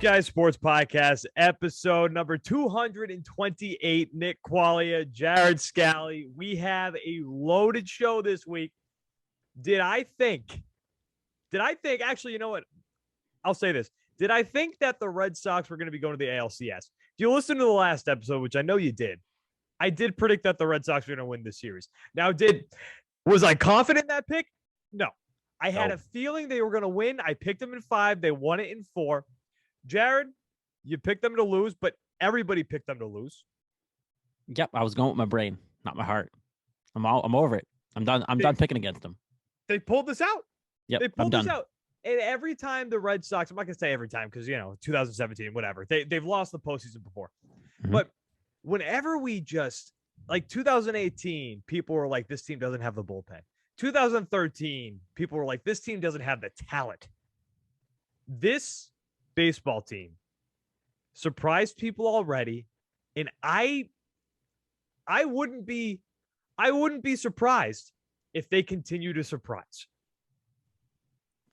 Guys Sports Podcast, episode number 228. Nick Quaglia, Jared Scali. We have a loaded show this week. Did I think, actually, you know what? I'll say this. Did I think that the Red Sox were going to be going to the ALCS? If you listen to the last episode, which I know you did, I did predict that the Red Sox were going to win this series. Now, was I confident in that pick? No. I had a feeling they were going to win. I picked them in 5. They won it in 4. Jared, you picked them to lose, but everybody picked them to lose. Yep, I was going with my brain, not my heart. I'm over it. I'm done. I'm done picking against them. They pulled this out. Yep, they pulled this out. And every time the Red Sox, I'm not going to say every time because, 2017, whatever. They've lost the postseason before. Mm-hmm. But whenever we just, like 2018, people were like, this team doesn't have the bullpen. 2013, people were like, this team doesn't have the talent. This baseball team surprised people already, and I wouldn't be surprised if they continue to surprise.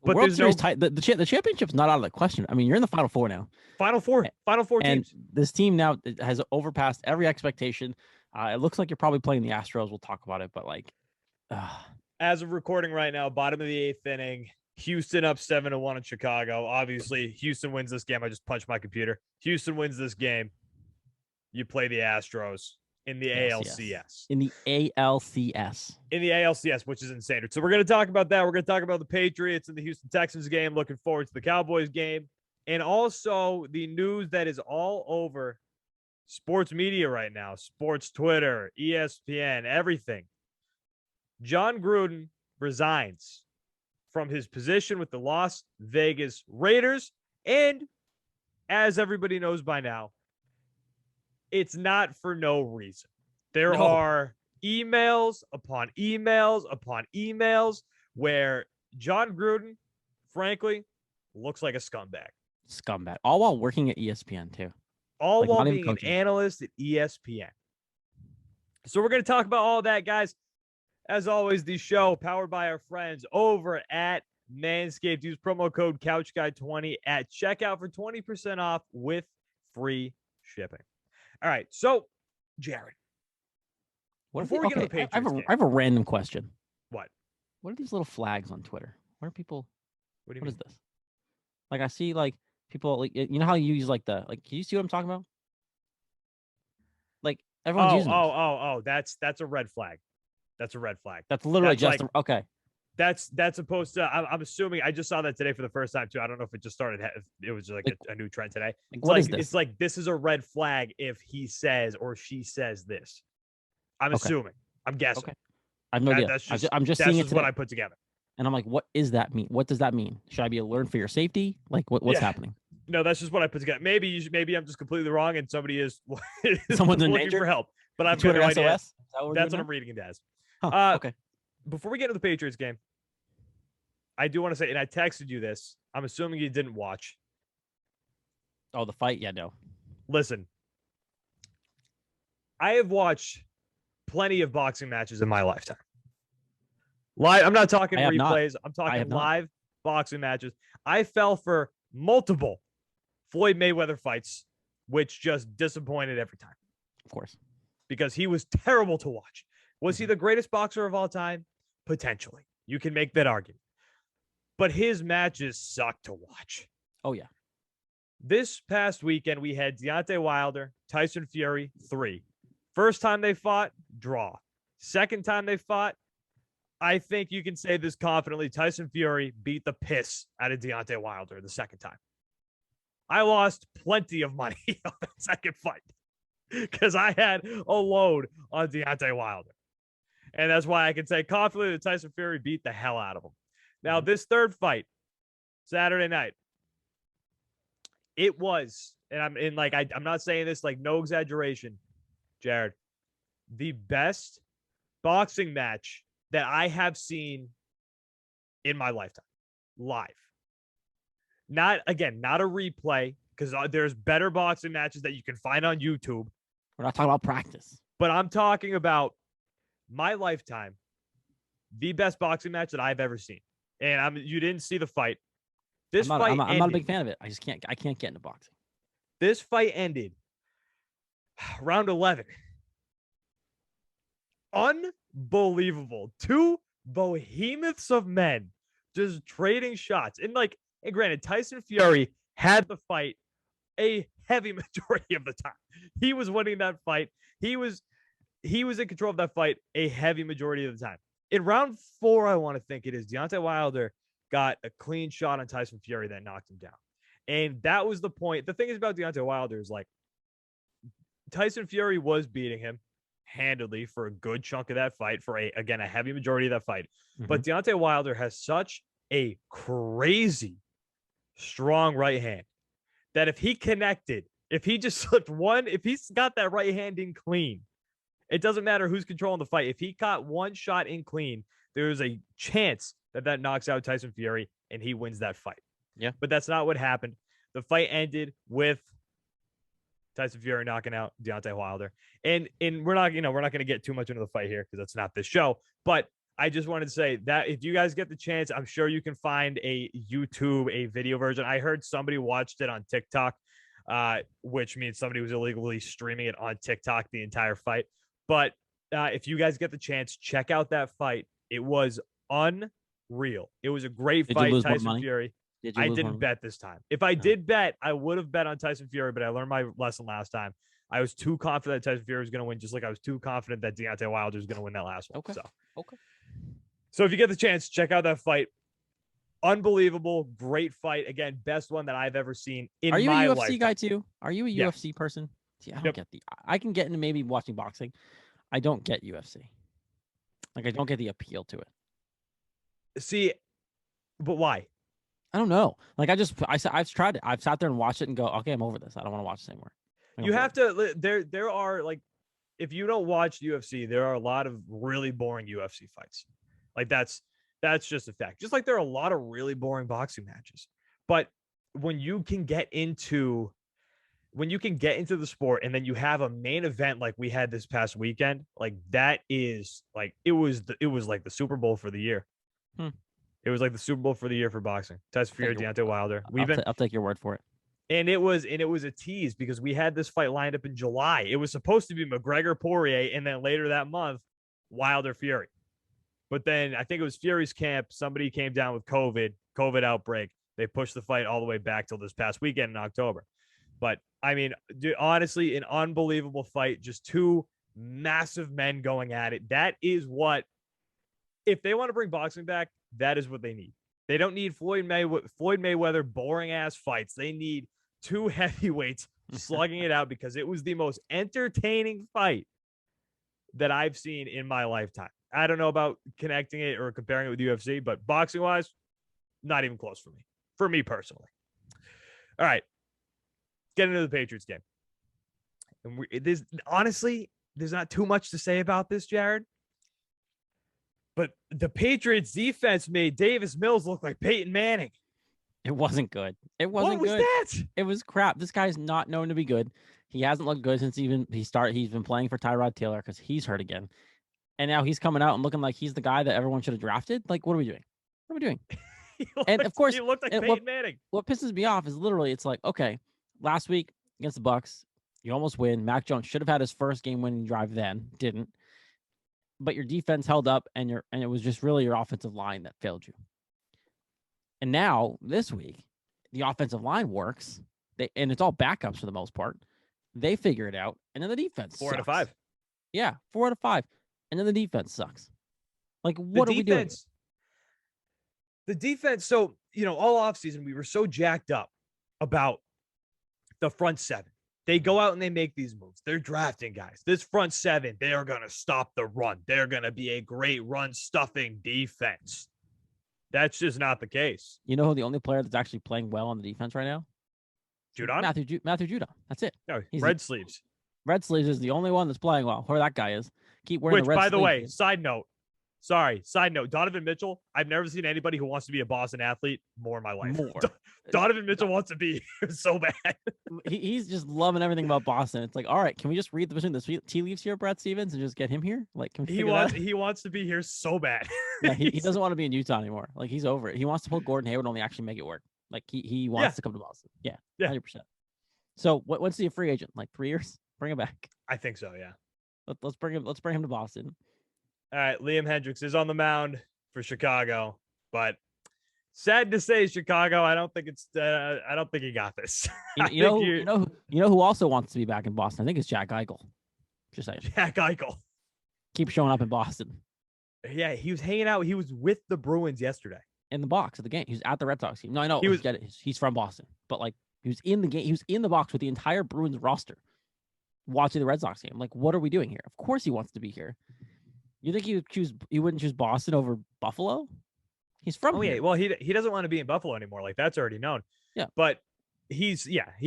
But World Series the championship's not out of the question. I mean, you're in the Final Four now. Final four and teams. This team now has overpassed every expectation. It looks like you're probably playing the Astros. We'll talk about it, but as of recording right now, bottom of the 8th inning. Houston up 7-1 in Chicago. Obviously, Houston wins this game. I just punched my computer. Houston wins this game. You play the Astros in the ALCS. In the ALCS. In the ALCS, which is insane. So we're going to talk about that. We're going to talk about the Patriots and the Houston Texans game. Looking forward to the Cowboys game. And also the news that is all over sports media right now. Sports Twitter, ESPN, everything. John Gruden resigns from his position with the Las Vegas Raiders. And as everybody knows by now, it's not for no reason. There are emails upon emails upon emails where John Gruden, frankly, looks like a scumbag. Scumbag. All while working at ESPN, too. All while being an analyst at ESPN. So we're going to talk about all that, guys. As always, the show powered by our friends over at MANSCAPED. Use promo code CouchGuy20 at checkout for 20% off with free shipping. All right, so Jared, before we get to the Patriots I have a random question. What are these little flags on Twitter? What are people? What do you mean? Is this? Like I see like people like you know how you use like can you see what I'm talking about? Like everyone's using. That's a red flag. That's a red flag. That's literally just okay. That's supposed to. I'm assuming. I just saw that today for the first time too. I don't know if it just started. It was like a new trend today. What is this? It's like this is a red flag if he says or she says this. I'm assuming. I'm guessing. Okay. I have no idea. I'm just seeing it today. What I put together. And I'm like, what is that mean? What does that mean? Should I be alert for your safety? Like what's happening? No, that's just what I put together. Maybe I'm just completely wrong and somebody is someone's in looking danger for help. But I've got no idea. That's what I'm reading it as. Okay. Before we get into the Patriots game, I do want to say, and I texted you this. I'm assuming you didn't watch. Oh, the fight? Yeah, no. Listen, I have watched plenty of boxing matches in my lifetime. Live. I'm not talking replays. I'm talking live boxing matches. I fell for multiple Floyd Mayweather fights, which just disappointed every time. Of course. Because he was terrible to watch. Was he the greatest boxer of all time? Potentially. You can make that argument. But his matches suck to watch. Oh, yeah. This past weekend, we had Deontay Wilder, Tyson Fury, 3. First time they fought, draw. Second time they fought, I think you can say this confidently, Tyson Fury beat the piss out of Deontay Wilder the second time. I lost plenty of money on that second fight because I had a load on Deontay Wilder. And that's why I can say confidently that Tyson Fury beat the hell out of him. Now, this third fight, Saturday night, it was, and I'm not saying this like no exaggeration, Jared, the best boxing match that I have seen in my lifetime, live. Not a replay, because there's better boxing matches that you can find on YouTube. We're not talking about practice. But I'm talking about my lifetime, the best boxing match that I've ever seen. And you didn't see the fight. This fight I'm not a big ended. fan of it. I can't get into boxing. This fight ended round 11. Unbelievable. Two behemoths of men just trading shots. And granted, Tyson Fury had the fight a heavy majority of the time. He was winning that fight. He was in control of that fight a heavy majority of the time. In round 4, I want to think it is, Deontay Wilder got a clean shot on Tyson Fury that knocked him down. And that was the point. The thing is about Deontay Wilder is Tyson Fury was beating him handedly for a good chunk of that fight, for a heavy majority of that fight. Mm-hmm. But Deontay Wilder has such a crazy strong right hand that if he connected, if he just slipped one, if he's got that right hand in clean, it doesn't matter who's controlling the fight. If he caught one shot in clean, there's a chance that knocks out Tyson Fury and he wins that fight. Yeah. But that's not what happened. The fight ended with Tyson Fury knocking out Deontay Wilder. And we're not going to get too much into the fight here because that's not this show. But I just wanted to say that if you guys get the chance, I'm sure you can find a video version. I heard somebody watched it on TikTok, which means somebody was illegally streaming it on TikTok the entire fight. But if you guys get the chance, check out that fight. It was unreal. It was a great fight. Tyson Fury. I didn't bet this time. If I did bet, I would have bet on Tyson Fury, but I learned my lesson last time. I was too confident that Tyson Fury was going to win, just like I was too confident that Deontay Wilder was going to win that last one. Okay. So if you get the chance, check out that fight. Unbelievable, great fight. Again, best one that I've ever seen in my life. Are you a UFC guy too? Are you a UFC person? See, I don't get I can get into maybe watching boxing. I don't get UFC. I don't get the appeal to it. See, but why? I don't know. I've tried it. I've sat there and watched it and go, okay, I'm over this. I don't want to watch this anymore. You have to. There are if you don't watch UFC, there are a lot of really boring UFC fights. That's just a fact. Just like there are a lot of really boring boxing matches. But when you can get into the sport and then you have a main event like we had this past weekend, that is it was like the Super Bowl for the year. It was like the Super Bowl for the year for boxing. Tyson Fury, Deontay Wilder. I'll take your word for it. And it was a tease because we had this fight lined up in July. It was supposed to be McGregor-Poirier, and then later that month, Wilder-Fury. But then I think it was Fury's camp. Somebody came down with COVID outbreak. They pushed the fight all the way back till this past weekend in October. But I mean, dude, honestly, an unbelievable fight. Just two massive men going at it. That is what, if they want to bring boxing back, that is what they need. They don't need Floyd Mayweather boring ass fights. They need two heavyweights slugging it out because it was the most entertaining fight that I've seen in my lifetime. I don't know about connecting it or comparing it with UFC, but boxing wise, not even close for me personally. All right. Get into the Patriots game. And there's not too much to say about this, Jared. But the Patriots defense made Davis Mills look like Peyton Manning. It wasn't good. It wasn't good. What was that? It was crap. This guy's not known to be good. He hasn't looked good since he's been playing for Tyrod Taylor because he's hurt again. And now he's coming out and looking like he's the guy that everyone should have drafted. What are we doing? What are we doing? And of course, he looked like Peyton Manning. What pisses me off is literally, it's like, okay, last week against the Bucs, you almost win. Mac Jones should have had his first game-winning drive then, didn't. But your defense held up, and it was just really your offensive line that failed you. And now this week, the offensive line works, and it's all backups for the most part. They figure it out, and then the defense 4 sucks. out of 5. Yeah, 4 out of 5. And then the defense sucks. What are we doing? The defense, so, all offseason, we were so jacked up about the front seven. They go out and they make these moves. They're drafting guys. This front seven, they are going to stop the run. They're going to be a great run-stuffing defense. That's just not the case. You know who the only player that's actually playing well on the defense right now? Judon? Matthew Judon. That's it. No, Red Sleeves. Red Sleeves is the only one that's playing well. Whoever that guy is. Keep wearing the red sleeves. Which, by the way, side note, Donovan Mitchell, I've never seen anybody who wants to be a Boston athlete more in my life. Donovan Mitchell wants to be so bad. He's just loving everything about Boston. It's like, all right, can we just read between the tea leaves here, Brad Stevens, and just get him here? Can we he wants to be here so bad. Yeah, he doesn't want to be in Utah anymore. He's over it. He wants to pull Gordon Hayward and only actually make it work. Like he wants to come to Boston. Yeah, Yeah. 100%. So what's he a free agent? Like 3 years? Bring him back. I think so, yeah. Let's bring him. Let's bring him to Boston. All right, Liam Hendricks is on the mound for Chicago, but sad to say, Chicago. I don't think he got this. You know who also wants to be back in Boston? I think it's Jack Eichel. Just saying. Jack Eichel. Keep showing up in Boston. Yeah, he was hanging out. He was with the Bruins yesterday. In the box of the game. He was at the Red Sox game. No, I know. He's from Boston. But like he was in the game. He was in the box with the entire Bruins roster watching the Red Sox game. Like, what are we doing here? Of course he wants to be here. You think he wouldn't choose Boston over Buffalo? He's from here. Yeah. Well, he doesn't want to be in Buffalo anymore. Like, that's already known. Yeah. But Jack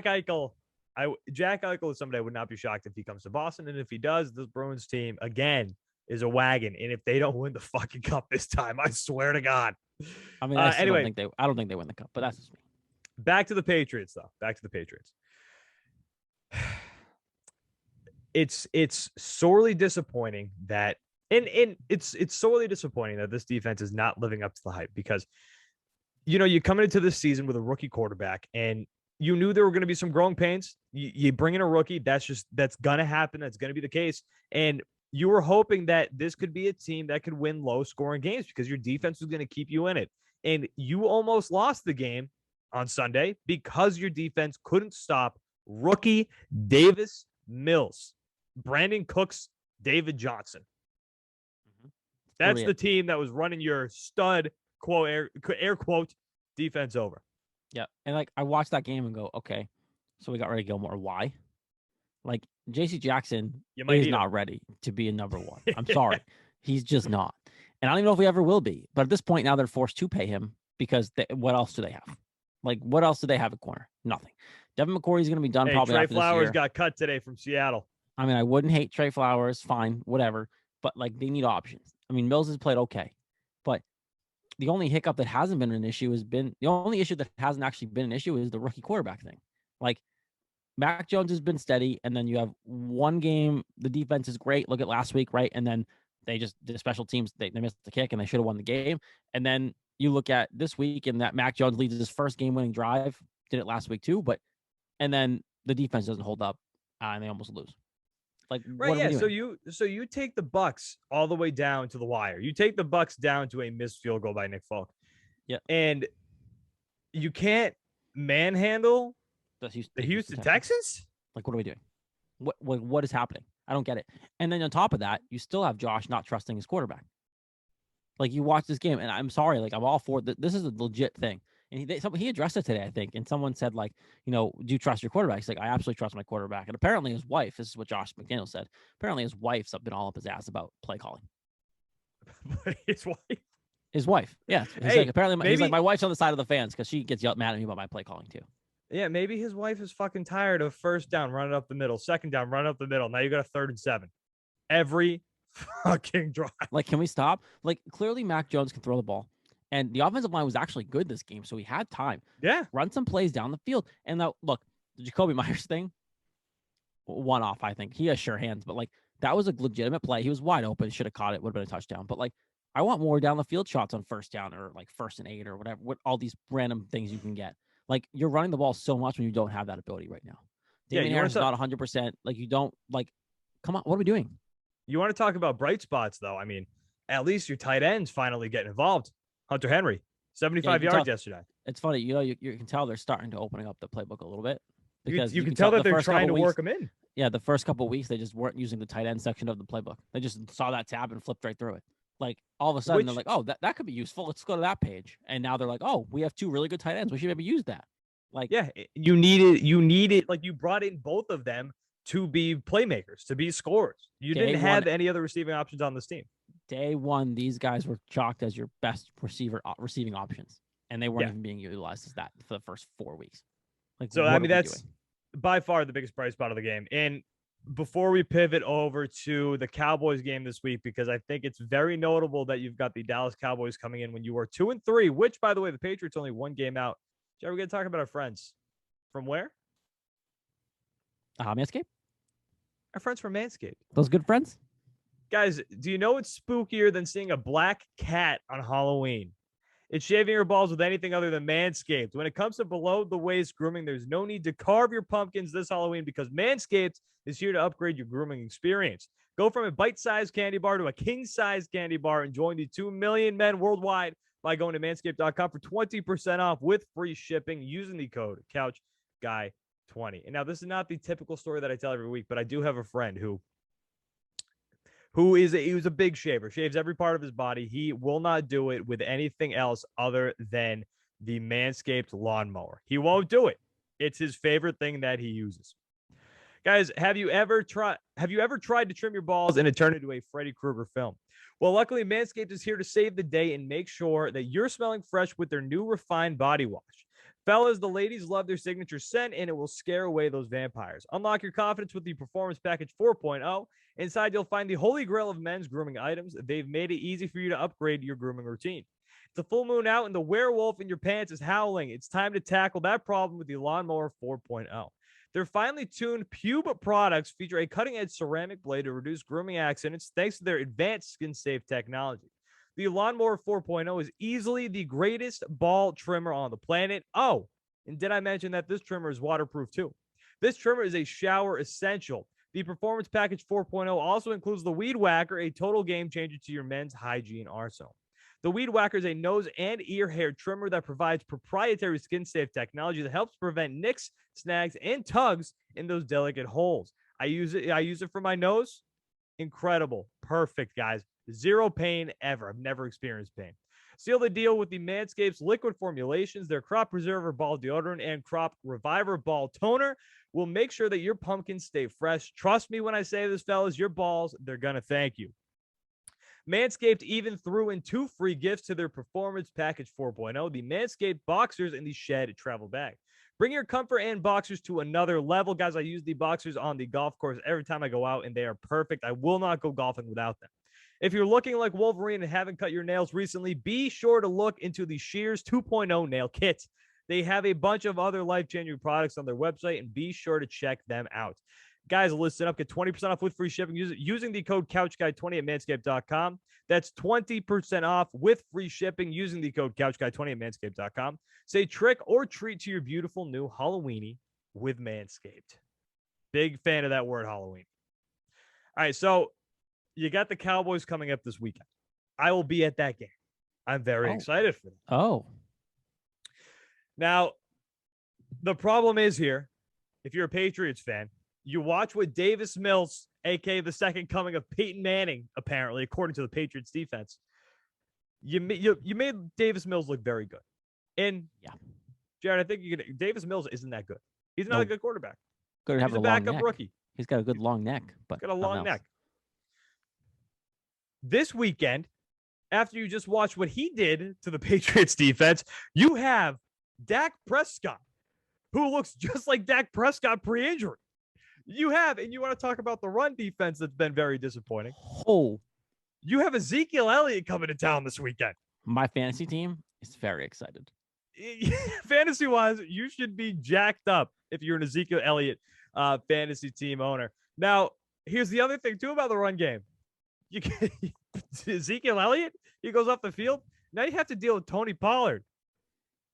Eichel is somebody I would not be shocked if he comes to Boston. And if he does, this Bruins team again is a wagon. And if they don't win the fucking cup this time, I swear to God. I mean, I don't think they win the cup, but that's just me. Back to the Patriots, though. Back to the Patriots. It's sorely disappointing that and it's sorely disappointing that this defense is not living up to the hype, because you come into this season with a rookie quarterback and you knew there were going to be some growing pains. You bring in a rookie, that's gonna happen. That's gonna be the case. And you were hoping that this could be a team that could win low scoring games because your defense was going to keep you in it. And you almost lost the game on Sunday because your defense couldn't stop rookie Davis Mills, Brandon Cooks, David Johnson. That's the team that was running your stud, quote, air quote, defense over. Yeah. And like, I watched that game and go, okay, so we got ready to Gilmore. Why? Like, J.C. Jackson is not ready to be a number one. I'm sorry. He's just not. And I don't even know if he ever will be. But at this point, now they're forced to pay him because what else do they have? Like, what else do they have at corner? Nothing. Devin McCourty's going to be done probably Trey after Flowers this year. got cut today from Seattle. I mean, I wouldn't hate Trey Flowers. Fine, whatever. But, like, they need options. I mean, Mills has played okay. But the only hiccup that hasn't been an issue the only issue that hasn't actually been an issue is the rookie quarterback thing. Like, Mac Jones has been steady, and then you have one game, the defense is great. Look at last week, right? And then the special teams, they missed the kick, and they should have won the game. And then you look at this week, and that Mac Jones leads his first game-winning drive. Did it last week too, and then the defense doesn't hold up, and they almost lose. Like, right? Yeah. So you take the Bucs all the way down to the wire. You take the Bucs down to a missed field goal by Nick Folk. Yeah, and you can't manhandle the Houston Texans? Like, what are we doing? What is happening? I don't get it. And then on top of that, you still have Josh not trusting his quarterback. Like, you watch this game, and I'm sorry, like, I'm all for this is a legit thing. And he addressed it today, I think. And someone said, like, do you trust your quarterback? He's like, I absolutely trust my quarterback. And apparently his wife, this is what Josh McDaniel said, apparently his wife's been all up his ass about play calling. His wife? His wife, yeah. He's like, apparently, he's like, my wife's on the side of the fans because she gets mad at me about my play calling too. Yeah, maybe his wife is fucking tired of first down, running up the middle, second down, running up the middle. Now you got a 3rd and 7. Every fucking drive. Like, can we stop? Like, clearly Mac Jones can throw the ball. And the offensive line was actually good this game, so he had time. Yeah. Run some plays down the field. And now, look, the Jacoby Myers thing, one off, I think. He has sure hands, but, like, that was a legitimate play. He was wide open. Should have caught it. Would have been a touchdown. But, like, I want more down the field shots on first down or, like, 1st and 8 or whatever. All these random things you can get. Like, you're running the ball so much when you don't have that ability right now. Damien Harris is not 100%. Like, you don't, like, come on. What are we doing? You want to talk about bright spots, though? I mean, at least your tight ends finally getting involved. Hunter Henry, 75 yards yesterday. It's funny. You can tell they're starting to opening up the playbook a little bit. Because you can tell that they're trying to work them in. Yeah, the first couple of weeks, they just weren't using the tight end section of the playbook. They just saw that tab and flipped right through it. Like, all of a sudden, they're like, oh, that could be useful. Let's go to that page. And now they're like, oh, we have 2 really good tight ends. We should maybe use that. Like, yeah, you needed, like, you brought in both of them to be playmakers, to be scorers. You didn't have any other receiving options on this team. Day one, these guys were chalked as your best receiving options, and they weren't even being utilized as that for the first 4 weeks. Like, so I mean, that's by far the biggest bright spot of the game. And before we pivot over to the Cowboys game this week, because I think it's very notable that you've got the Dallas Cowboys coming in when you were 2-3, which, by the way, the Patriots only 1 game out. We're going to talk about our friends from where? MANSCAPED. Our friends from MANSCAPED. Those good friends. Guys, do you know what's spookier than seeing a black cat on Halloween? It's shaving your balls with anything other than Manscaped. When it comes to below-the-waist grooming, there's no need to carve your pumpkins this Halloween because Manscaped is here to upgrade your grooming experience. Go from a bite-sized candy bar to a king-sized candy bar and join the 2 million men worldwide by going to manscaped.com for 20% off with free shipping using the code CouchGuy20. And now, this is not the typical story that I tell every week, but I do have a friend he was a big shaver, shaves every part of his body. He will not do it with anything else other than the Manscaped lawnmower. He won't do it. It's his favorite thing that he uses. Guys, have you ever tried to trim your balls and it turned into a Freddy Krueger film? Well, luckily, Manscaped is here to save the day and make sure that you're smelling fresh with their new refined body wash. Fellas, the ladies love their signature scent, and it will scare away those vampires. Unlock your confidence with the Performance Package 4.0. Inside, you'll find the holy grail of men's grooming items. They've made it easy for you to upgrade your grooming routine. It's a full moon out, and the werewolf in your pants is howling. It's time to tackle that problem with the Lawnmower 4.0. Their finely tuned pube products feature a cutting-edge ceramic blade to reduce grooming accidents thanks to their advanced skin-safe technology. The Lawnmower 4.0 is easily the greatest ball trimmer on the planet. Oh, and did I mention that this trimmer is waterproof too? This trimmer is a shower essential. The Performance Package 4.0 also includes the Weed Whacker, a total game changer to your men's hygiene arsenal. The Weed Whacker is a nose and ear hair trimmer that provides proprietary skin-safe technology that helps prevent nicks, snags, and tugs in those delicate holes. I use it for my nose. Incredible. Perfect, guys. Zero pain ever. I've never experienced pain. Seal the deal with the Manscaped's liquid formulations. Their Crop Preserver Ball Deodorant and Crop Reviver Ball Toner will make sure that your pumpkins stay fresh. Trust me when I say this, fellas, your balls, they're going to thank you. Manscaped even threw in 2 free gifts to their Performance Package 4.0, the Manscaped Boxers and the Shed Travel Bag. Bring your comfort and boxers to another level. Guys, I use the boxers on the golf course every time I go out, and they are perfect. I will not go golfing without them. If you're looking like Wolverine and haven't cut your nails recently, be sure to look into the Shears 2.0 nail kit. They have a bunch of other life-changing products on their website, and be sure to check them out. Guys, listen up. Get 20% off with free shipping using the code CouchGuy20 at manscaped.com. That's 20% off with free shipping using the code CouchGuy20 at manscaped.com. Say trick or treat to your beautiful new Halloweeny with Manscaped. Big fan of that word, Halloween. All right, so you got the Cowboys coming up this weekend. I will be at that game. I'm very excited for them. Oh. Now, the problem is here, if you're a Patriots fan, you watch what Davis Mills, a.k.a. the second coming of Peyton Manning, apparently, according to the Patriots defense, you made Davis Mills look very good. And, yeah, Jared, I think Davis Mills isn't that good. He's not a good quarterback. He's a backup rookie. He's got a good long neck. But he's got a long neck. This weekend, after you just watched what he did to the Patriots defense, you have Dak Prescott, who looks just like Dak Prescott pre-injury. You want to talk about the run defense that's been very disappointing. Oh. You have Ezekiel Elliott coming to town this weekend. My fantasy team is very excited. Fantasy-wise, you should be jacked up if you're an Ezekiel Elliott fantasy team owner. Now, here's the other thing, too, about the run game. Ezekiel Elliott, he goes off the field. Now you have to deal with Tony Pollard,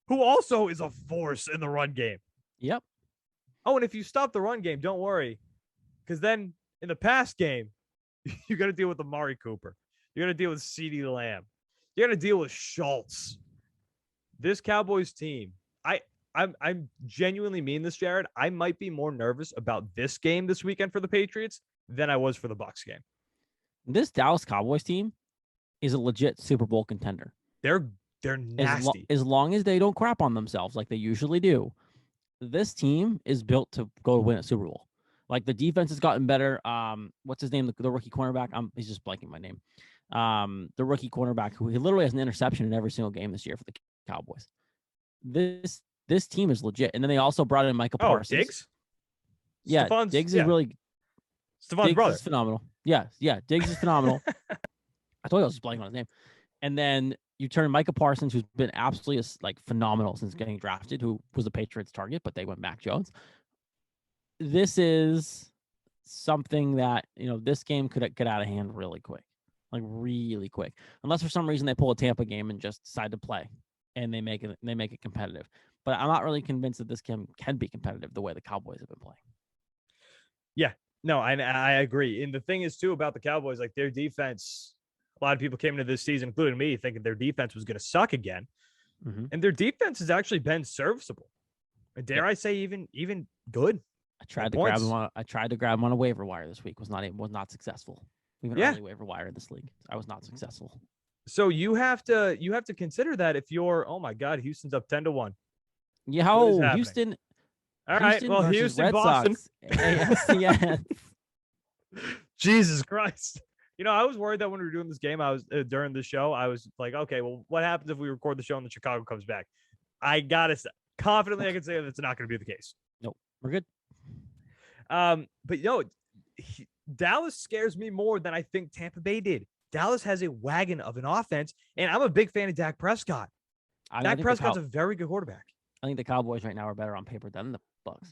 who also is a force in the run game. Yep. Oh, and if you stop the run game, don't worry, because then in the pass game, you got to deal with Amari Cooper. You got to deal with CeeDee Lamb. You got to deal with Schultz. This Cowboys team, I'm genuinely mean this, Jared. I might be more nervous about this game this weekend for the Patriots than I was for the Bucs game. This Dallas Cowboys team is a legit Super Bowl contender. They're nasty. As long as they don't crap on themselves like they usually do. This team is built to go win a Super Bowl. Like, the defense has gotten better. What's his name? The rookie cornerback. He's just blanking my name. The rookie cornerback who he literally has an interception in every single game this year for the Cowboys. This team is legit. And then they also brought in Micah Parsons. Diggs? Yeah, Diggs is really. Stephon's brother. Is phenomenal. Yeah, Diggs is phenomenal. I told you I was just blanking on his name. And then you turn Micah Parsons, who's been absolutely phenomenal since getting drafted, who was the Patriots' target, but they went Mac Jones. This is something that, this game could get out of hand really quick. Like, really quick. Unless for some reason they pull a Tampa game and just decide to play. and they make it competitive. But I'm not really convinced that this can be competitive the way the Cowboys have been playing. Yeah, no, I agree. And the thing is too about the Cowboys, like their defense. A lot of people came into this season, including me, thinking their defense was going to suck again, and their defense has actually been serviceable. And dare I say, even good. I tried to grab him on a waiver wire this week. Was not successful. We have an early waiver wire in this league. I was not successful. So you have to consider that if you're, oh my God, Houston's up 10-1. Yeah, Houston. All right, well, Houston, Red Boston, Sox, ALCS. Jesus Christ. I was worried that when we were doing this game, I was during the show, I was like, okay, well, what happens if we record the show and the Chicago comes back? I gotta say, confidently, I can say that's not going to be the case. Nope, we're good. But Dallas scares me more than I think Tampa Bay did. Dallas has a wagon of an offense, and I'm a big fan of Dak Prescott. Dak Prescott's a very good quarterback. I think the Cowboys right now are better on paper than the Bucs.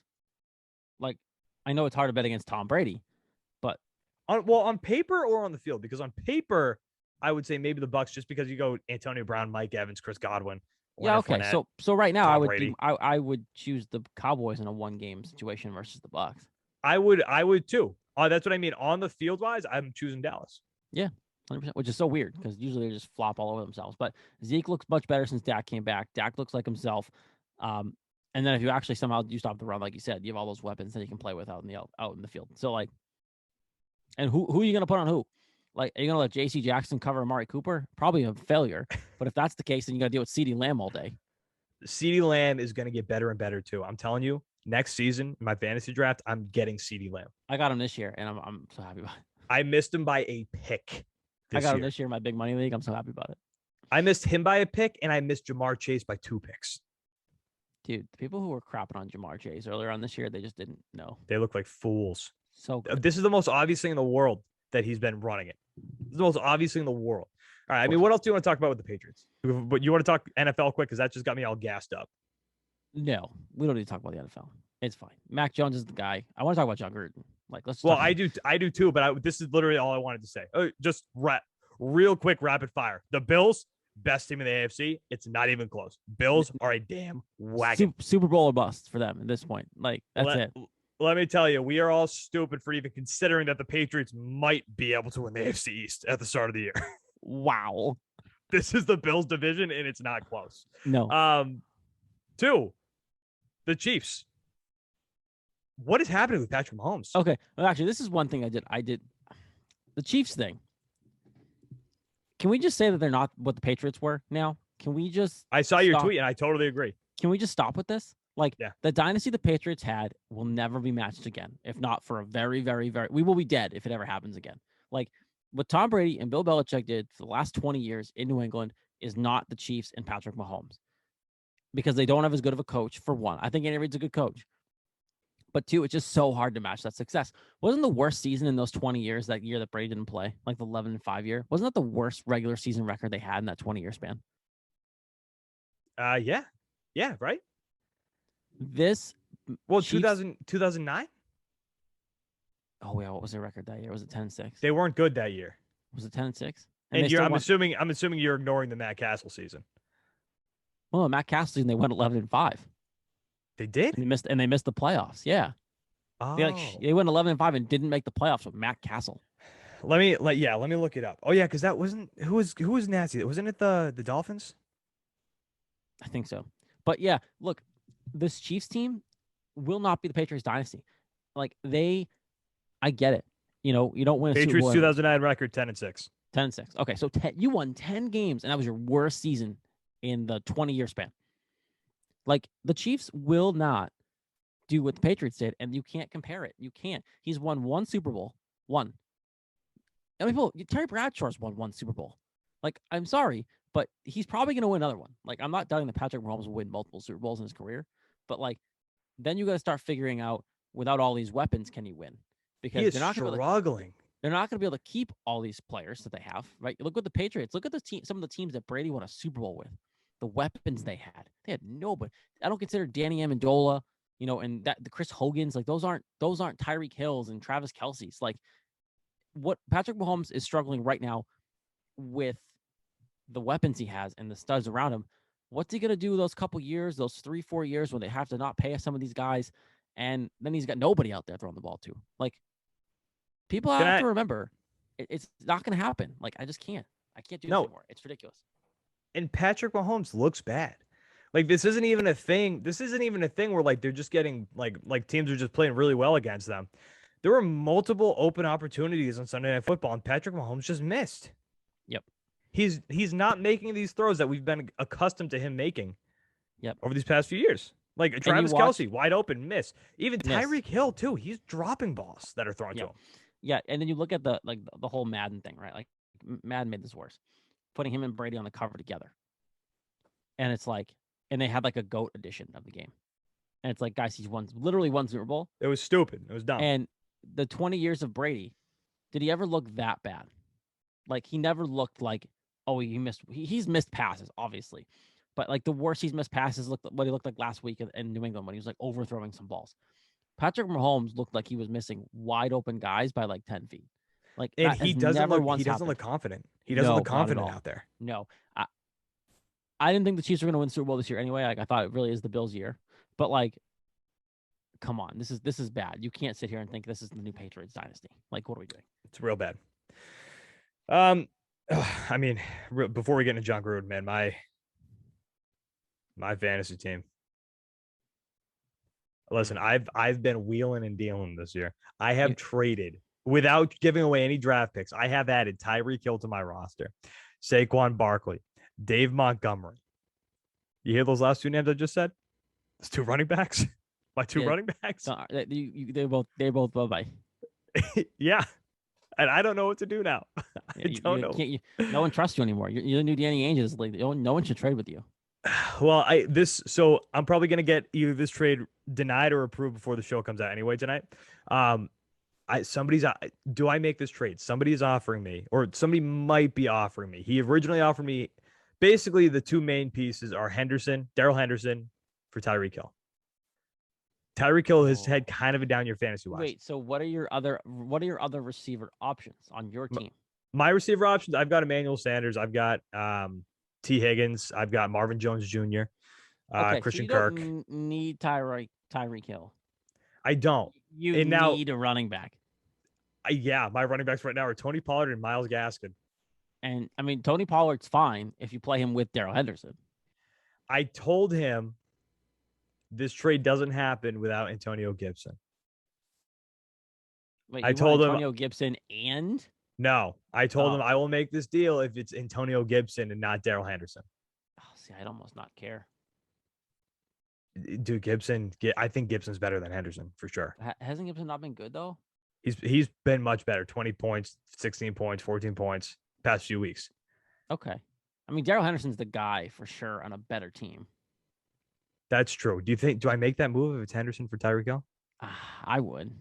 Like, I know it's hard to bet against Tom Brady, but on paper or on the field? Because on paper, I would say maybe the Bucs, just because you go Antonio Brown, Mike Evans, Chris Godwin. Yeah, okay. Fournette, so right now I would choose the Cowboys in a 1-game situation versus the Bucs. I would too. That's what I mean. On the field wise, I'm choosing Dallas. Yeah, 100%, which is so weird because usually they just flop all over themselves. But Zeke looks much better since Dak came back. Dak looks like himself. And then if you actually somehow you stop the run, like you said, you have all those weapons that you can play with out in the field. So like, and who are you going to put on who? Like, are you going to let J.C. Jackson cover Amari Cooper? Probably a failure. But if that's the case, then you got to deal with CeeDee Lamb all day. CeeDee Lamb is going to get better and better too. I'm telling you, next season, in my fantasy draft, I'm getting CeeDee Lamb. I got him this year, and I'm so happy about it. I missed him by a pick. I got him this year in my big money league. I'm so happy about it. I missed him by a pick, and I missed Jamar Chase by 2 picks. Dude, the people who were crapping on Jamar Chase earlier on this year, they just didn't know. They look like fools. So good. This is the most obvious thing in the world that he's been running it. This is the most obvious thing in the world. All right, I mean, what else do you want to talk about with the Patriots? But you want to talk NFL quick because that just got me all gassed up. No, we don't need to talk about the NFL. It's fine. Mac Jones is the guy. I want to talk about John Gruden. Like, let's. Well, I do too. But this is literally all I wanted to say. Just real quick, rapid fire. The Bills, best team in the AFC. It's not even close. Bills are a damn wagon. Super Bowl or bust for them at this point. Like, that's it. Let me tell you, we are all stupid for even considering that the Patriots might be able to win the AFC East at the start of the year. Wow. This is the Bills division, and it's not close. No. 2, the Chiefs. What is happening with Patrick Mahomes? Okay. Well, actually, this is one thing I did. The Chiefs thing. Can we just say that they're not what the Patriots were now? Can we just... I saw your tweet, and I totally agree. Can we just stop with this? Like, the dynasty the Patriots had will never be matched again, if not for a very, very, very... We will be dead if it ever happens again. Like, what Tom Brady and Bill Belichick did for the last 20 years in New England is not the Chiefs and Patrick Mahomes. Because they don't have as good of a coach, for one. I think Andy Reid's a good coach. But 2, it's just so hard to match that success. Wasn't the worst season in those 20 years that year that Brady didn't play? Like the 11-5 year? Wasn't that the worst regular season record they had in that 20-year span? Yeah. Yeah, right? Well, Chiefs, 2009? Oh, yeah. What was their record that year? Was it 10-6? They weren't good that year. Was it 10-6? And I'm assuming you're ignoring the Matt Castle season. Well, Matt Castle season, they went 11-5. They did? And they missed the playoffs. Yeah. Oh. They went 11-5 and didn't make the playoffs with Matt Castle. Let me look it up. Oh yeah, because that wasn't who was nasty. Wasn't it the Dolphins? I think so. But yeah, look, this Chiefs team will not be the Patriots dynasty. Like I get it. You don't win a Patriots Super Bowl. 2009 record 10-6. 10-6. Okay, so you won 10 games, and that was your worst season in the 20-year span. Like, the Chiefs will not do what the Patriots did, and you can't compare it. You can't. He's won 1 Super Bowl. 1. I mean, Terry Bradshaw's won 1 Super Bowl. Like, I'm sorry, but he's probably going to win another one. Like, I'm not doubting that Patrick Mahomes will win multiple Super Bowls in his career, but, like, then you got to start figuring out, without all these weapons, can he win? Because they're not struggling. They're not going to be able to keep all these players that they have, right? Look at the Patriots. Look at the team. Some of the teams that Brady won a Super Bowl with. The weapons they had nobody. I don't consider Danny Amendola, and the Chris Hogan's, like, those aren't Tyreek Hills and Travis Kelce's. Like, what Patrick Mahomes is struggling right now with the weapons he has and the studs around him What's he gonna do those couple years, those 3-4 years when they have to not pay some of these guys, and then he's got nobody out there throwing the ball to? Like, people Can have I? to remember, it's not gonna happen. Like, I just can't. I can't do this No. anymore. It's ridiculous. And Patrick Mahomes looks bad. Like this isn't even a thing. This isn't even a thing where like they're just getting like teams are just playing really well against them. There were multiple open opportunities on Sunday Night Football, and Patrick Mahomes just missed. Yep. He's not making these throws that we've been accustomed to him making. Yep. Over these past few years. Like Travis Kelce, wide open, miss. Even Tyreek Hill too. He's dropping balls that are thrown to him. Yeah, and then you look at the whole Madden thing, right? Like Madden made this worse, putting him and Brady on the cover together, and it's like, and they had like a GOAT edition of the game, and it's like, guys, he's literally won Super Bowl. It was stupid. It was dumb. And the 20 years of Brady, did he ever look that bad? Like, he never looked like, oh, he's missed passes, obviously. But like the worst he's missed passes looked what he looked like last week in New England when he was like overthrowing some balls. Patrick Mahomes looked like he was missing wide open guys by like 10 feet. Like, and he doesn't look confident. He doesn't look confident out there. No. I didn't think the Chiefs were going to win Super Bowl this year anyway. Like, I thought it really is the Bills' year. But like, come on, this is bad. You can't sit here and think this is the new Patriots dynasty. Like, what are we doing? It's real bad. I mean, before we get into John Gruden, man, my fantasy team. Listen, I've been wheeling and dealing this year. I have traded without giving away any draft picks. I have added Tyreek Hill to my roster, Saquon Barkley, Dave Montgomery. You hear those last two names I just said? Those two running backs. My two running backs. They're both bye-bye. Yeah. And I don't know what to do now. I don't know. No one trusts you anymore. You're the new Danny Ainge. Is like, no one should trade with you. Well, so I'm probably gonna get either this trade denied or approved before the show comes out anyway tonight. Do I make this trade? Somebody's offering me, or somebody might be offering me. He originally offered me, basically the two main pieces are Darrell Henderson for Tyreek Hill. Tyreek Hill has had kind of a down year fantasy wise. Wait, so what are your other receiver options on your team? My receiver options, I've got Emmanuel Sanders, I've got T. Higgins, I've got Marvin Jones Jr., Christian Kirk. Need Tyreek Hill. I don't. You need a running back. My running backs right now are Tony Pollard and Myles Gaskin. And I mean, Tony Pollard's fine if you play him with Darrell Henderson. I told him this trade doesn't happen without Antonio Gibson. Wait, I told him Antonio Gibson and no. I told him I will make this deal if it's Antonio Gibson and not Darrell Henderson. Oh, see, I'd almost not care. Dude, I think Gibson's better than Henderson for sure. Hasn't Gibson not been good though? He's been much better. 20 points, 16 points, 14 points past few weeks. Okay. I mean, Darrell Henderson's the guy for sure on a better team. That's true. Do I make that move if it's Henderson for Tyreek Hill? I would.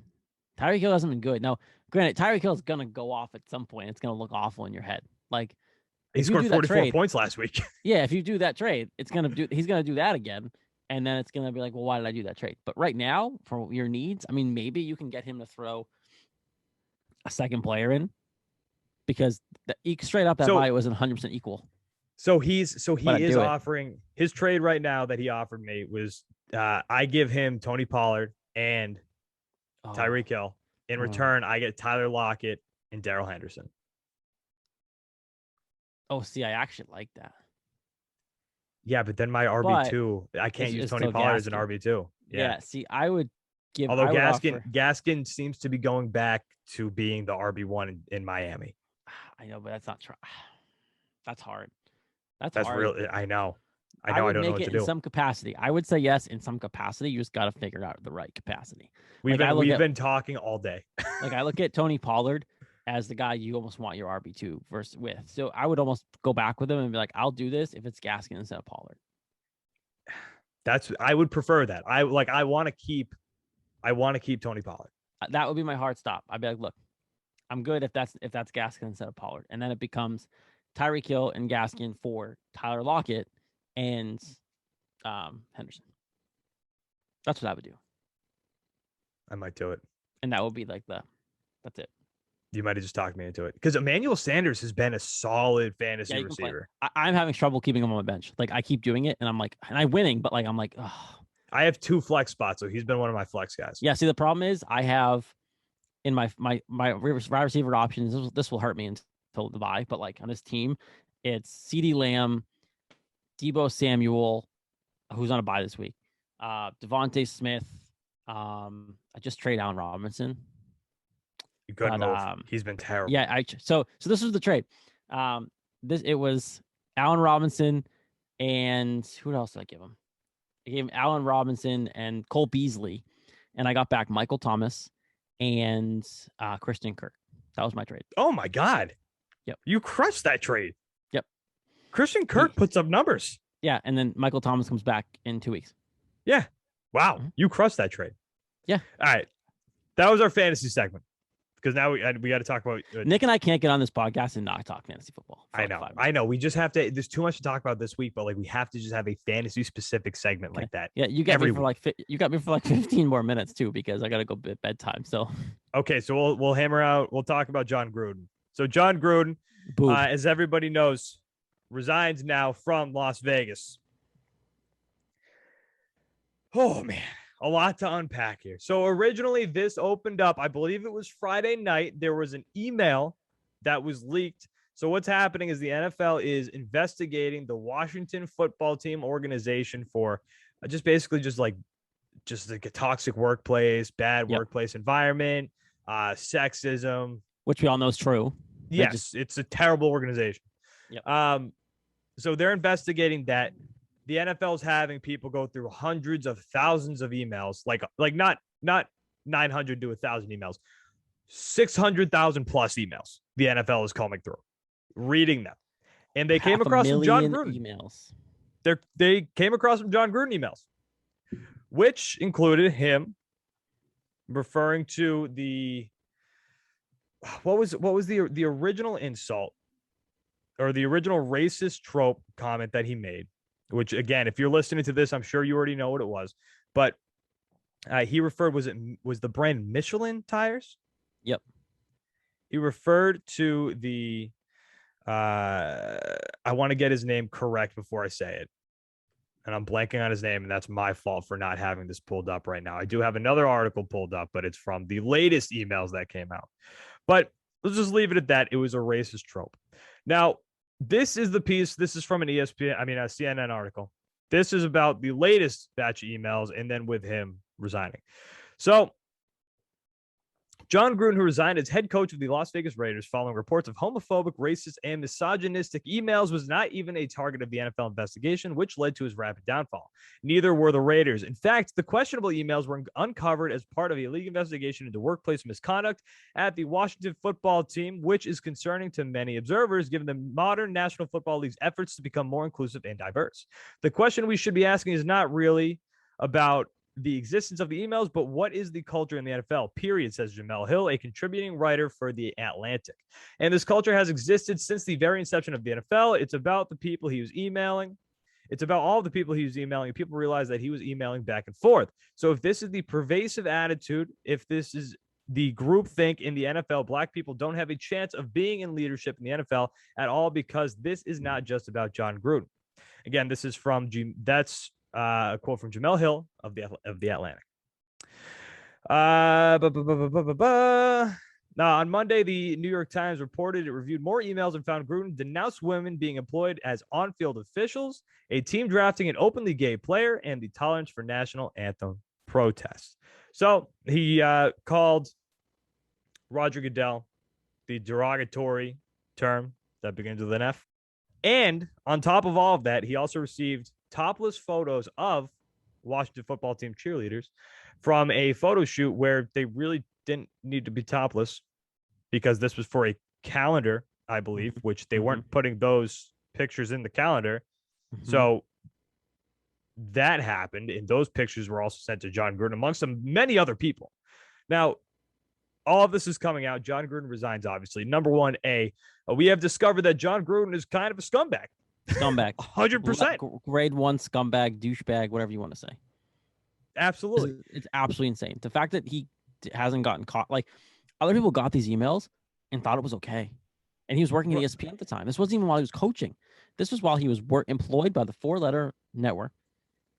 Tyreek Hill hasn't been good. Now, granted, Tyreek Hill is gonna go off at some point. It's gonna look awful in your head. Like, he scored 44 points last week. Yeah, if you do that trade, he's gonna do that again, and then it's gonna be like, well, why did I do that trade? But right now, for your needs, I mean, maybe you can get him to throw a second player in, because straight up that value wasn't 100% equal. So he is offering his trade right now that he offered me was I give him Tony Pollard and Tyreek Hill. In return, I get Tyler Lockett and Darrell Henderson. Oh, see, I actually like that. Yeah, but then my RB2, I can't use Tony Pollard as an RB2. Yeah, see, I would give. Although Gaskin seems to be going back to being the RB1 in Miami. I know, but that's not true. That's hard. That's hard. Real. I know. I don't know what to do. In some capacity, I would say yes. In some capacity, you just got to figure out the right capacity. We've been talking all day. Like, I look at Tony Pollard as the guy you almost want your RB2 with. So I would almost go back with him and be like, I'll do this if it's Gaskin instead of Pollard. I would prefer that. I want to keep Tony Pollard. That would be my hard stop. I'd be like, look, I'm good if that's Gaskin instead of Pollard. And then it becomes Tyreek Hill and Gaskin for Tyler Lockett and Henderson. That's what I would do. I might do it. And that would be like that's it. You might have just talked me into it because Emmanuel Sanders has been a solid fantasy you can play. receiver. I'm having trouble keeping him on my bench. Like I keep doing it, and I'm like, and I'm winning, but like I'm like, oh. I have 2 flex spots, so he's been one of my flex guys. Yeah. See, the problem is I have in my wide receiver options. This will hurt me until the bye, but like on this team, it's CeeDee Lamb, Deebo Samuel, who's on a bye this week, Devontae Smith. I just trade Allen Robinson. Good move. He's been terrible. Yeah, so this was the trade. It was Allen Robinson and who else did I give him? I gave him Allen Robinson and Cole Beasley, and I got back Michael Thomas and Christian Kirk. That was my trade. Oh my God. Yep. You crushed that trade. Yep. Christian Kirk puts up numbers. Yeah, and then Michael Thomas comes back in 2 weeks. Yeah. Wow. Mm-hmm. You crushed that trade. Yeah. All right. That was our fantasy segment. Because now we got to talk about Nick and I can't get on this podcast and not talk fantasy football. I know. We just have to. There's too much to talk about this week, but like we have to just have a fantasy specific segment like that. Yeah, you got me for like 15 more minutes too because I got to go bedtime. So okay, so we'll hammer out. We'll talk about John Gruden. So John Gruden, as everybody knows, resigns now from Las Vegas. Oh man. A lot to unpack here. So originally this opened up, I believe it was Friday night. There was an email that was leaked. So what's happening is the NFL is investigating the Washington football team organization for just like a toxic workplace, bad workplace environment, sexism. Which we all know is true. Yes, it's a terrible organization. Yep. So they're investigating that. The NFL is having people go through hundreds of thousands of emails, like not 900 to 1,000 emails, 600,000 plus emails. The NFL is combing through, reading them, and they came across some John Gruden emails. They came across some John Gruden emails, which included him referring to what was the original insult or the original racist trope comment that he made. Which, again, if you're listening to this, I'm sure you already know what it was. But he referred, was the brand Michelin tires? Yep. He referred to the, I want to get his name correct before I say it. And I'm blanking on his name, and that's my fault for not having this pulled up right now. I do have another article pulled up, but it's from the latest emails that came out. But let's just leave it at that. It was a racist trope. Now, this is the piece. This is from a CNN article. This is about the latest batch of emails and then with him resigning. So John Gruden, who resigned as head coach of the Las Vegas Raiders following reports of homophobic, racist, and misogynistic emails, was not even a target of the NFL investigation, which led to his rapid downfall. Neither were the Raiders. In fact, the questionable emails were uncovered as part of a league investigation into workplace misconduct at the Washington football team, which is concerning to many observers, given the modern National Football League's efforts to become more inclusive and diverse. The question we should be asking is not really about the existence of the emails, but what is the culture in the NFL, period, says Jamel Hill, a contributing writer for The Atlantic. And this culture has existed since the very inception of the NFL. It's about the people he was emailing. It's about all the people he was emailing. And people realize that he was emailing back and forth. So if this is the pervasive attitude, if this is the groupthink in the NFL, black people don't have a chance of being in leadership in the NFL at all, because this is not just about John Gruden. Again, this is from a quote from Jamel Hill of the Atlantic. Now, on Monday, the New York Times reported it reviewed more emails and found Gruden denounced women being employed as on-field officials, a team drafting an openly gay player, and the tolerance for national anthem protests. So he called Roger Goodell the derogatory term that begins with an F. And on top of all of that, he also received topless photos of Washington football team cheerleaders from a photo shoot where they really didn't need to be topless because this was for a calendar, I believe, which they weren't putting those pictures in the calendar. So that happened, and those pictures were also sent to John Gruden, amongst many other people. Now, all of this is coming out. John Gruden resigns, obviously. Number one, we have discovered that John Gruden is kind of a scumbag. 100%. Grade 1 scumbag, douchebag, whatever you want to say. Absolutely. It's absolutely insane. The fact that he hasn't gotten caught, like other people got these emails and thought it was okay. And he was working at ESPN at the time. This wasn't even while he was coaching. This was while he was employed by the 4-letter network.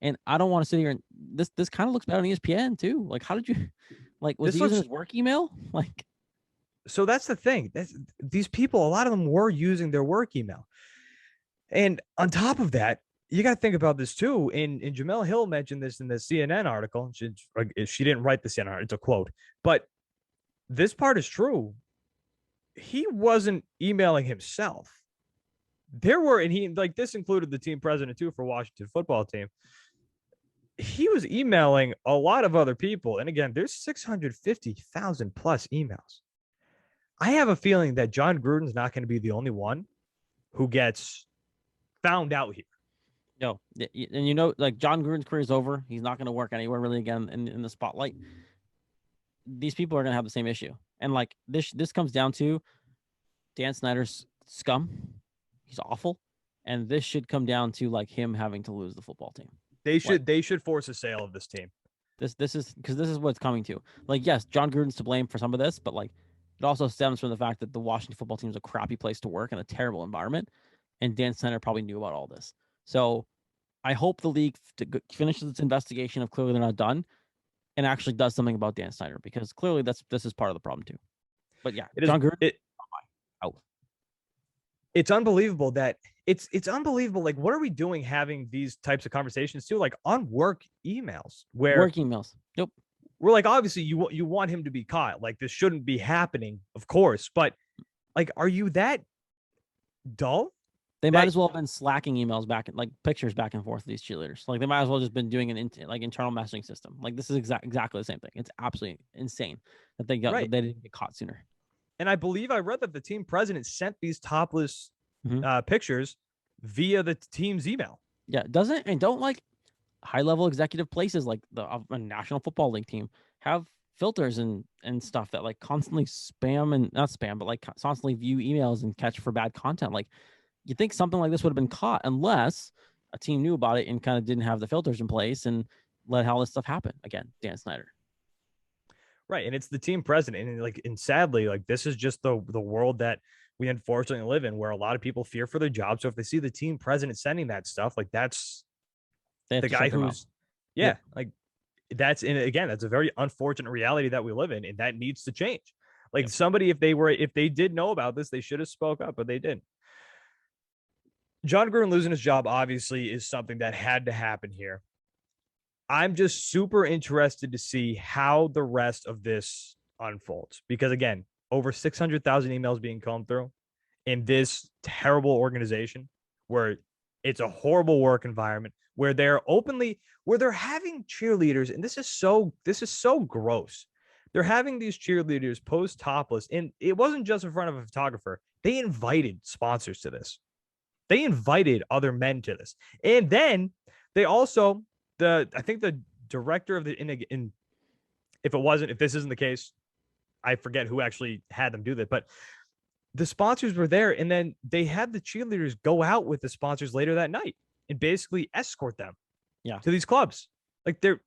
And I don't want to sit here and this kind of looks bad on ESPN too. Like, how did you was he using his work email? So that's the thing. These people, a lot of them were using their work email. And on top of that, you got to think about this too. And Jamel Hill mentioned this in the CNN article. She didn't write the CNN article, it's a quote. But this part is true. He wasn't emailing himself. This included the team president too for Washington football team. He was emailing a lot of other people. And again, there's 650,000 plus emails. I have a feeling that John Gruden's not going to be the only one who gets found out here. No. And John Gruden's career is over. He's not going to work anywhere really again in the spotlight. These people are going to have the same issue. And this comes down to Dan Snyder's scum. He's awful. And this should come down to him having to lose the football team. They should force a sale of this team. This is because this is what it's coming to. Yes, John Gruden's to blame for some of this, but it also stems from the fact that the Washington football team is a crappy place to work and a terrible environment. And Dan Snyder probably knew about all this. So I hope the league finishes its investigation of clearly they're not done and actually does something about Dan Snyder, because clearly this is part of the problem too. But yeah, John Gruden. Out. It's unbelievable that it's unbelievable. What are we doing having these types of conversations too? On work emails work emails. Yep. We're obviously you want him to be caught. This shouldn't be happening, of course. But are you that dull? They might as well have been slacking emails back, pictures back and forth to these cheerleaders. They might as well just been doing an internal messaging system. This is exactly the same thing. It's absolutely insane that they didn't get caught sooner. And I believe I read that the team president sent these topless pictures via the team's email. Yeah, don't high level executive places like a National Football League team have filters and stuff that constantly spam and not spam, but constantly view emails and catch for bad content. You think something like this would have been caught unless a team knew about it and kind of didn't have the filters in place and let all this stuff happen. Again, Dan Snyder. Right. And it's the team president. And sadly, this is just the world that we unfortunately live in, where a lot of people fear for their jobs. So if they see the team president sending that stuff, that's the guy who's, that's a very unfortunate reality that we live in, and that needs to change. Somebody, if they did know about this, they should have spoke up, but they didn't. John Gruden losing his job obviously is something that had to happen here. I'm just super interested to see how the rest of this unfolds, because again, over 600,000 emails being combed through in this terrible organization where it's a horrible work environment, where they're having cheerleaders. And this is so gross. They're having these cheerleaders pose topless, and it wasn't just in front of a photographer. They invited sponsors to this. They invited other men to this. And then they also, I think the director of if this isn't the case, I forget who actually had them do that, but the sponsors were there. And then they had the cheerleaders go out with the sponsors later that night and basically escort them to these clubs. They're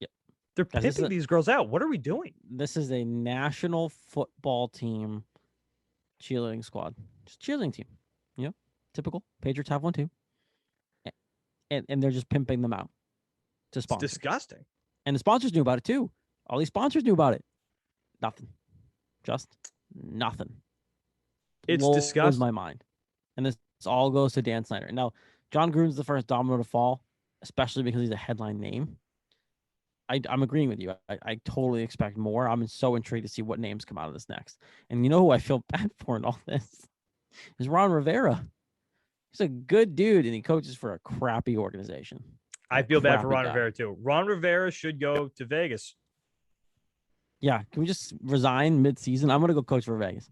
pimping these girls out. What are we doing? This is a national football team cheerleading squad. Just cheerleading team. Typical. Patriots have one too. And they're just pimping them out to sponsors. It's disgusting. And the sponsors knew about it too. All these sponsors knew about it. Nothing. Just nothing. It's disgusting. My mind. And this all goes to Dan Snyder. Now, John Gruden's the first domino to fall, especially because he's a headline name. I'm agreeing with you. I totally expect more. I'm so intrigued to see what names come out of this next. And you know who I feel bad for in all this? Is Ron Rivera. He's a good dude, and he coaches for a crappy organization. I feel bad for Ron Rivera, too. Ron Rivera should go to Vegas. Yeah. Can we just resign mid-season? I'm going to go coach for Vegas.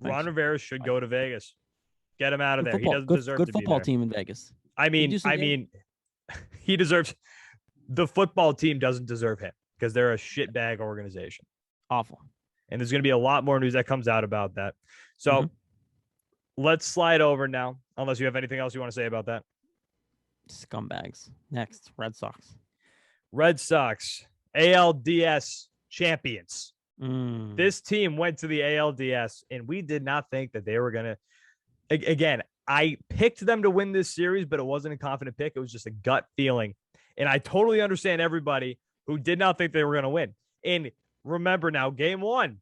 Thanks. Ron Rivera should go to Vegas. Get him out of there. He doesn't deserve to be there. Good football team in Vegas. I mean, he deserves... The football team doesn't deserve him because they're a shitbag organization. Awful. And there's going to be a lot more news that comes out about that. So let's slide over now, unless you have anything else you want to say about that. Scumbags. Next, Red Sox. Red Sox, ALDS champions. This team went to the ALDS, and we did not think that they were going to. Again, I picked them to win this series, but it wasn't a confident pick. It was just a gut feeling. And I totally understand everybody who did not think they were going to win. And remember now, game 1,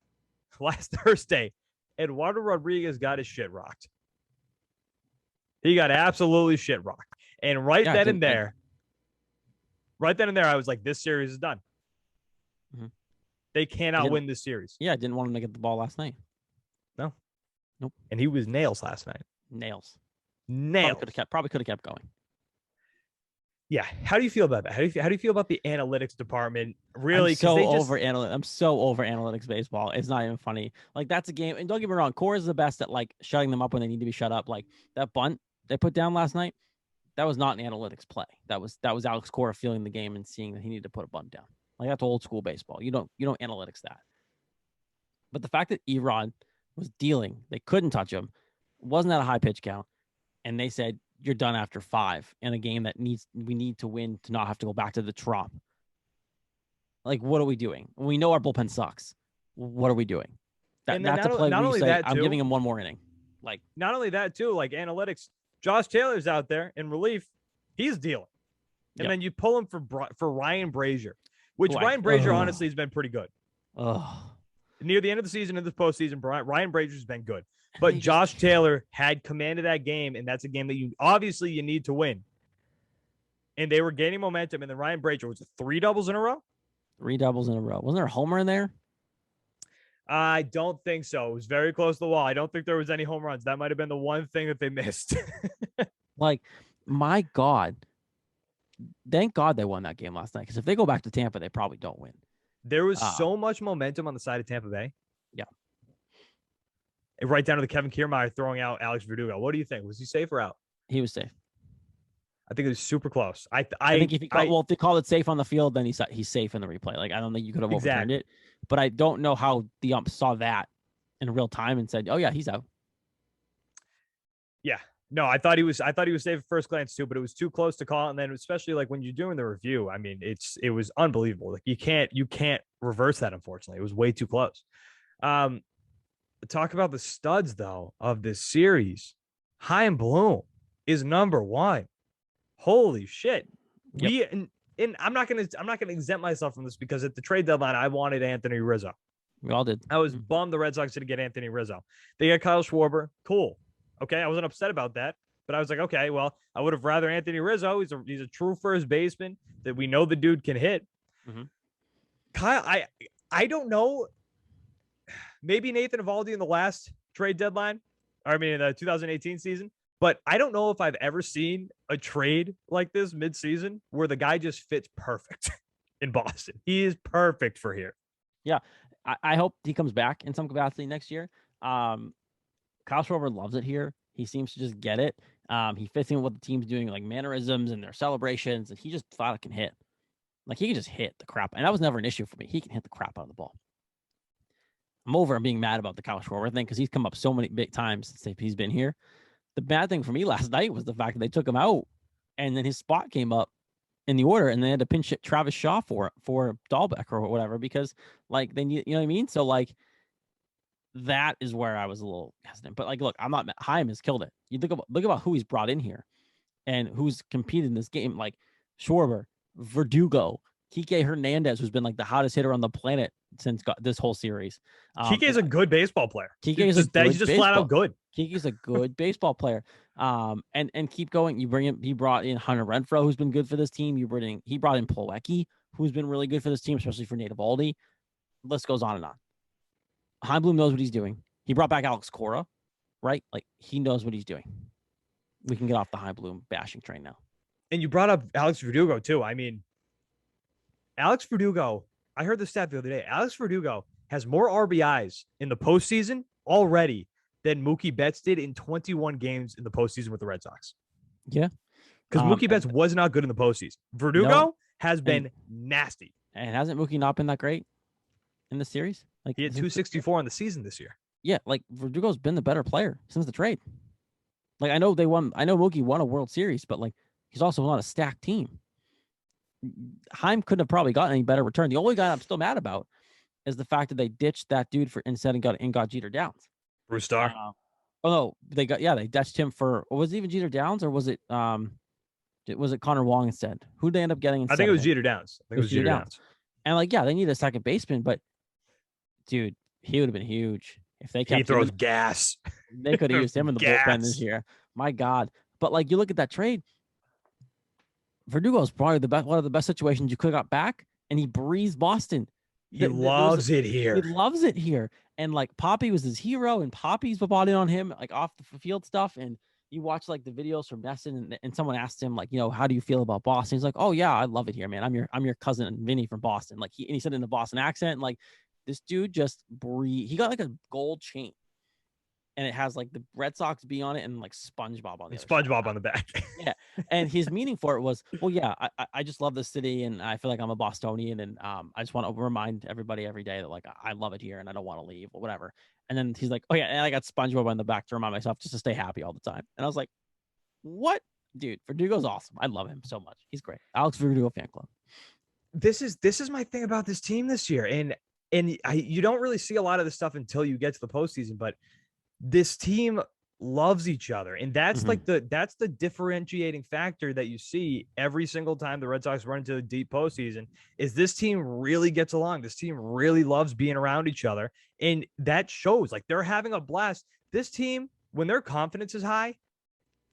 last Thursday, Eduardo Rodriguez got his shit rocked. He got absolutely shit rocked. And right then and there, I was like, this series is done. Mm-hmm. They cannot win this series. Yeah, I didn't want him to get the ball last night. No. Nope. And he was nails last night. Nails. Probably could have kept going. Yeah. How do you feel about that? How do you feel about the analytics department? Really? I'm so over analytics baseball. It's not even funny. Like, that's a game. And don't get me wrong, Core is the best at like shutting them up when they need to be shut up. Like that bunt they put down last night, that was not an analytics play. That was Alex Cora feeling the game and seeing that he needed to put a bunt down. Like, that's old school baseball. You don't analytics that. But the fact that Erod was dealing, they couldn't touch him, wasn't at a high pitch count, and they said you're done after 5 in a game that we need to win to not have to go back to the Trop. Like, what are we doing? We know our bullpen sucks. What are we doing? That's a play where you say, I'm giving him one more inning. Like, not only that too, like analytics, Josh Taylor's out there in relief. He's dealing. And then you pull him for Ryan Brazier, which Ryan Brazier honestly has been pretty good. Near the end of the season, in the postseason, Ryan Brazier's been good. But Josh Taylor had commanded that game, and that's a game that you need to win. And they were gaining momentum, and then Ryan Brazier, was it 3 doubles in a row? 3 doubles in a row. Wasn't there a homer in there? I don't think so. It was very close to the wall. I don't think there was any home runs. That might have been the one thing that they missed. Like, my God. Thank God they won that game last night, because if they go back to Tampa, they probably don't win. There was so much momentum on the side of Tampa Bay. Yeah. Right down to the Kevin Kiermaier throwing out Alex Verdugo. What do you think? Was he safe or out? He was safe. I think it was super close. I think if they called it safe on the field, then he's safe in the replay. Like, I don't think you could have overturned it. But I don't know how the ump saw that in real time and said, "Oh yeah, he's out." Yeah. No, I thought he was safe at first glance too, but it was too close to call. And then especially like when you're doing the review, I mean, it was unbelievable. Like, you can't reverse that, unfortunately. It was way too close. Talk about the studs though of this series. Chaim Bloom is number 1. Holy shit. Yep. And I'm not gonna exempt myself from this, because at the trade deadline, I wanted Anthony Rizzo. We all did. I was bummed the Red Sox didn't get Anthony Rizzo. They got Kyle Schwarber. Cool. Okay, I wasn't upset about that, but I was like, okay, well, I would have rather Anthony Rizzo. He's a true first baseman that we know the dude can hit. Mm-hmm. Kyle, I don't know. Maybe Nathan Eovaldi in the last trade deadline, in the 2018 season, but I don't know if I've ever seen a trade like this mid-season where the guy just fits perfect in Boston. He is perfect for here. Yeah, I hope he comes back in some capacity next year. Kyle Schwarber loves it here. He seems to just get it. He fits in with what the team's doing, like mannerisms and their celebrations, and he just thought it can hit. Like, he can just hit the crap. And that was never an issue for me. He can hit the crap out of the ball. I'm over and being mad about the Kyle Schwarber thing, because he's come up so many big times since he's been here. The bad thing for me last night was the fact that they took him out, and then his spot came up in the order, and they had to pinch hit Travis Shaw for Dahlbeck or whatever, because like they need, you know what I mean? So like, that is where I was a little hesitant. But like, look, Chaim has killed it. You look about who he's brought in here and who's competed in this game, like Schwarber, Verdugo, Kike Hernandez, who's been like the hottest hitter on the planet since this whole series. Kike's a good baseball player. He's just flat out good. Kike's a good baseball player. And keep going. He brought in Hunter Renfroe, who's been good for this team. He brought in Plawecki, who's been really good for this team, especially for Nate Eovaldi. List goes on and on. Chaim Bloom knows what he's doing. He brought back Alex Cora, right? Like, he knows what he's doing. We can get off the Chaim Bloom bashing train now. And you brought up Alex Verdugo too. I mean, Alex Verdugo, I heard the stat the other day. Alex Verdugo has more RBIs in the postseason already than Mookie Betts did in 21 games in the postseason with the Red Sox. Yeah. Because Mookie Betts was not good in the postseason. Verdugo has been nasty. And hasn't Mookie not been that great in the series? Like, he had 264 on the season this year. Yeah, like Verdugo's been the better player since the trade. Like, I know Mookie won a World Series, but like, he's also on a stacked team. Chaim couldn't have probably gotten any better return. The only guy I'm still mad about is the fact that they ditched that dude for instead and got Jeter Downs. Bruce Starr. Oh no, they ditched him for, was it even Jeter Downs or was it Connor Wong instead? Who'd they end up getting instead? I think it was Jeter Downs. I think it was Jeter Downs. And like, yeah, they need a second baseman, but dude, he would have been huge if they kept. He throws gas. They could have used him in the bullpen this year. My God. But like, you look at that trade, Verdugo is probably one of the best situations you could have got back, and he breezed Boston. He loves it here. He loves it here. And like, Poppy was his hero, and Poppy's bought in on him, like off the field stuff. And you watch like the videos from Nesson, and someone asked him, like, how do you feel about Boston? He's like, oh yeah, I love it here, man. I'm your cousin Vinny from Boston. Like he said in the Boston accent, like this dude just breathe. He got like a gold chain, and it has like the Red Sox B on it and like SpongeBob on the SpongeBob on the back. Yeah. And his meaning for it was, well, yeah, I just love this city, and I feel like I'm a Bostonian, and I just want to remind everybody every day that like I love it here and I don't want to leave or whatever. And then he's like, oh yeah, and I got SpongeBob on the back to remind myself just to stay happy all the time. And I was like, what? Dude, Verdugo's awesome. I love him so much. He's great. Alex Verdugo fan club. This is my thing about this team this year. And you don't really see a lot of this stuff until you get to the postseason, but this team loves each other. And that's like that's the differentiating factor that you see every single time the Red Sox run into the deep postseason is this team really gets along. This team really loves being around each other. And that shows, like, they're having a blast. This team, when their confidence is high,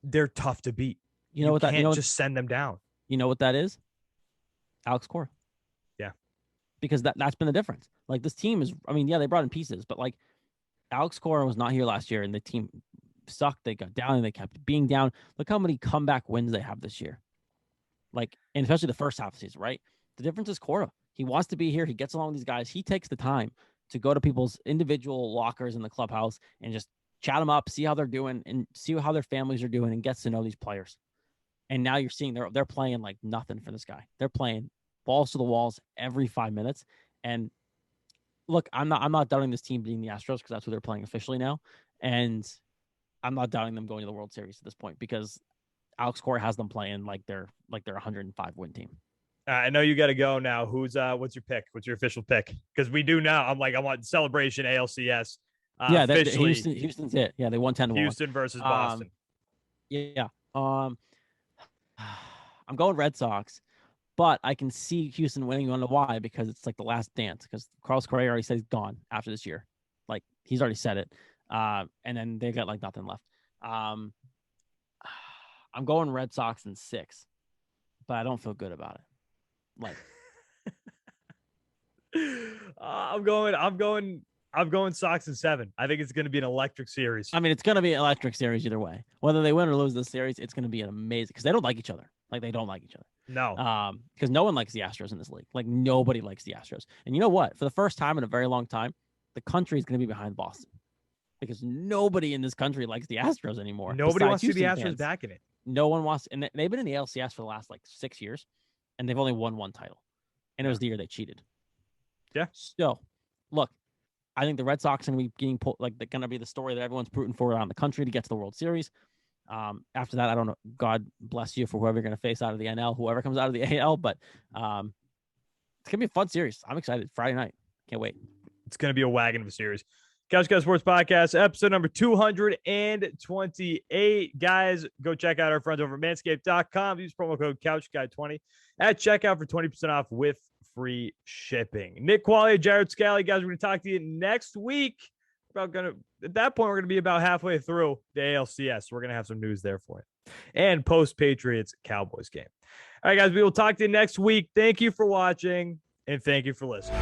they're tough to beat. You can't just send them down. You know what that is? Alex Cora. Yeah. Because that's been the difference. Like, this team is, I mean, yeah, they brought in pieces, but like Alex Cora was not here last year and the team sucked. They got down and they kept being down. Look how many comeback wins they have this year. Like, and especially the first half of the season, right? The difference is Cora. He wants to be here. He gets along with these guys. He takes the time to go to people's individual lockers in the clubhouse and just chat them up, see how they're doing and see how their families are doing and gets to know these players. And now you're seeing they're playing like nothing for this guy. They're playing balls to the walls every 5 minutes. And look, I'm not doubting this team beating the Astros because that's who they're playing officially now. And I'm not doubting them going to the World Series at this point because Alex Cora has them playing like they're 105 win team. I know you got to go now. What's your pick? What's your official pick? Because we do now. I want celebration ALCS. Yeah, Houston's it. Yeah, they won 10-1. Houston versus Boston. Yeah. I'm going Red Sox, but I can see Houston winning. You want to know why? Because it's like the last dance. Because Carlos Correa already said he's gone after this year. Like, he's already said it. And then they got like nothing left. I'm going Red Sox in 6, but I don't feel good about it. Like, I'm going Sox in 7. I think it's going to be an electric series. I mean, it's going to be an electric series either way. Whether they win or lose this series, it's going to be an amazing because they don't like each other. Like, they don't like each other. No. Because no one likes the Astros in this league. Like, nobody likes the Astros. And you know what? For the first time in a very long time, the country is going to be behind Boston because nobody in this country likes the Astros anymore. Nobody wants to see the Astros back in it. No one wants, and they've been in the ALCS for the last like 6 years, and they've only won one title, and it was the year they cheated. Yeah. So, look, I think the Red Sox are going to be getting they're going to be the story that everyone's rooting for around the country to get to the World Series. After that, I don't know. God bless you for whoever you're going to face out of the NL, whoever comes out of the AL, but it's going to be a fun series. I'm excited. Friday night. Can't wait. It's going to be a wagon of a series. Couch Guy Sports Podcast, episode number 228. Guys, go check out our friends over at MANSCAPED.com. Use promo code CouchGuy20 at checkout for 20% off with free shipping. Nick Quaglia, Jared Scali, guys, we're going to talk to you next week. At that point, we're going to be about halfway through the ALCS. We're going to have some news there for you. And post-Patriots Cowboys game. All right, guys, we will talk to you next week. Thank you for watching, and thank you for listening.